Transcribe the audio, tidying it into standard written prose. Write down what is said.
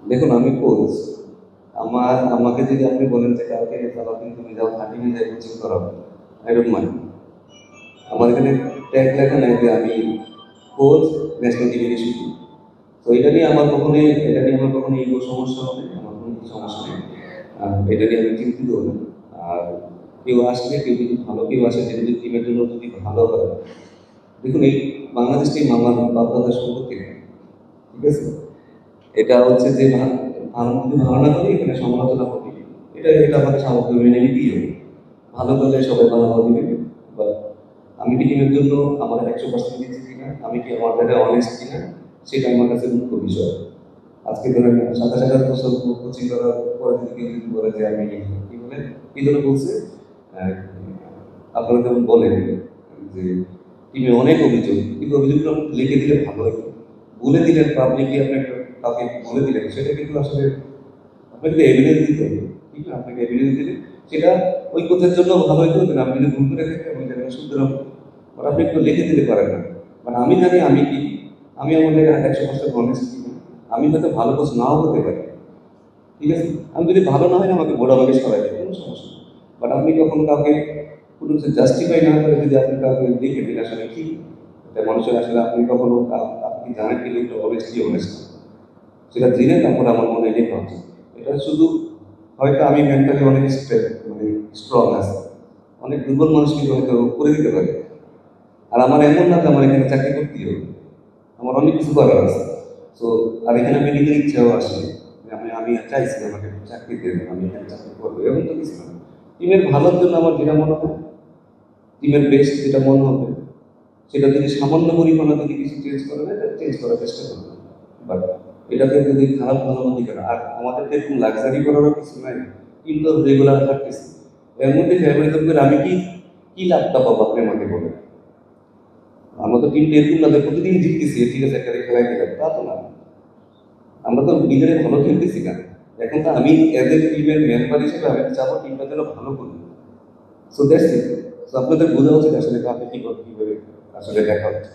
দেখুন আমি কোচ, আমাকে যদি আপনি বলেন যে কালকে সালাউদ্দিন তুমি যাও 30 মিনিট কোচিং করাবো, আই ডোন্ট মাইন্ড। আমার এখানে ট্যাগ লেখা নাই যে আমি কোচ ন্যাশনাল টিভি শুধু। তো এটা নিয়ে আমার কখনো ইগো সমস্যা হবে, আমার কোনো কিছু সমস্যা নেই। এটা নিয়ে আমি চিন্তিত হই। আর কেউ আসলে কেউ যদি ভালো কেউ আসে, যে যদি টিমের জন্য যদি ভালো হয়, দেখুন এই বাংলাদেশ টিম আমার বাপদাদার সম্পত্তি না, ঠিক আছে? এটা হচ্ছে যে ভালো যদি ভালো না করি এখানে সমালোচনা হবে, এটা আমাকে সামগ্রিক মেনে নিতেই হবে। ভালো করলে সবাই ভালো দিবে, বা আমি কি টিমের জন্য আমার 100% দিচ্ছি কিনা, আমি কি আমার জায়গায় অনেস্ট কিনা, সেটা আমার কাছে মুখ্য বিষয়। আজকে ধরেন 27,000 বছর কোচিং করার পরে যদি কেউ যদি বলে যে আমি কি বলে কি জন্য বলছে, আহ, আপনারা যেমন বলেন যে টিমে অনেক অভিযোগ, কিন্তু অভিযোগগুলো আপনি লিখে দিলে ভালো হতো। বলে দিলেন পাবলিকলি, আপনি কাউকে বলে দিলেন, সেটা কিন্তু আসলে আপনাকে এভিডেন্স দিতে হবে। ঠিক না? আপনাকে এভিডেন্স দিলে সেটা ওই কোচের জন্য ভালো হইতে হবে না। আমি যদি ভুল করে থাকি আমি জায়গাটা শুধরাবো, বাট আপনি একটু লিখে দিতে পারেন না। মানে আমি জানি আমি কি, আমি আমার জায়গায় 100% অনেস্ট কিনা। আমি হয়তো ভালো কোচ নাও হতে পারি, ঠিক আছে? আমি যদি ভালো না হয় আমাকে বড় আমাকে সরাই দেবে, কোনো সমস্যা নেই। বাট আপনি কখন কাউকে কোনো কিছু জাস্টিফাই না করে যদি আপনি কাউকে লিখে দিন, আসলে কি এটা মানুষের আসলে আপনি কখনো আপনি জানেন কি লোকটা অনেস্টলি অনেস্ট, সেটা জেনে তারপর আমার মনে হয় লেখা উচিত। এটা শুধু হয়তো আমি মেন্টালি অনেক মানে স্ট্রং আছে, অনেক দুর্বল মানুষ কিন্তু হয়তো করে দিতে পারে। আর আমার এমন না যে আমার এখানে চাকরি করতেই হবে, আমার অনেক কিছু করার আছে। তো আর এখানে আমি নিজের ইচ্ছাও আসে যে আমি আমি চাইছি যে আমাকে চাকরি দেবেন, আমি এখানে চাকরি করবো, এমন তো কিছু না। টিমের ভালোর জন্য আমার যেটা মনে হয়, টিমের বেস্ট যেটা মনে হবে, সেটা যদি সামান্য পরিমাণে যদি কিছু চেঞ্জ করা যায় চেঞ্জ করার চেষ্টা করবে। বাট এটাতে যদি খারাপ ভালো মন্দ করে, আর আমাদের তো এরকম লাক্সারি করারও কিছু নাই, কিন্তু রেগুলার থাকতেছি। এর মধ্যে ফেভারিজম করে আমি কি কি লাভটা পাবো আপনি আমাকে বলেন? আমরা তো টিমটা এরকম না যে প্রতিদিন জিততেছি, ঠিক আছে একটা খেলায় গেলাম, তা তো না। আমরা তো নিজেরা ভালো খেলতেছি না। এখন তো আমি এজ এ টিমের মেম্বার হিসেবে আমি চাবো টিমটা যেন ভালো করি। So that's it. সো আপনাদের বোঝা উচিত আসলে কাকে কি করতে, কিভাবে আসলে দেখা হচ্ছে।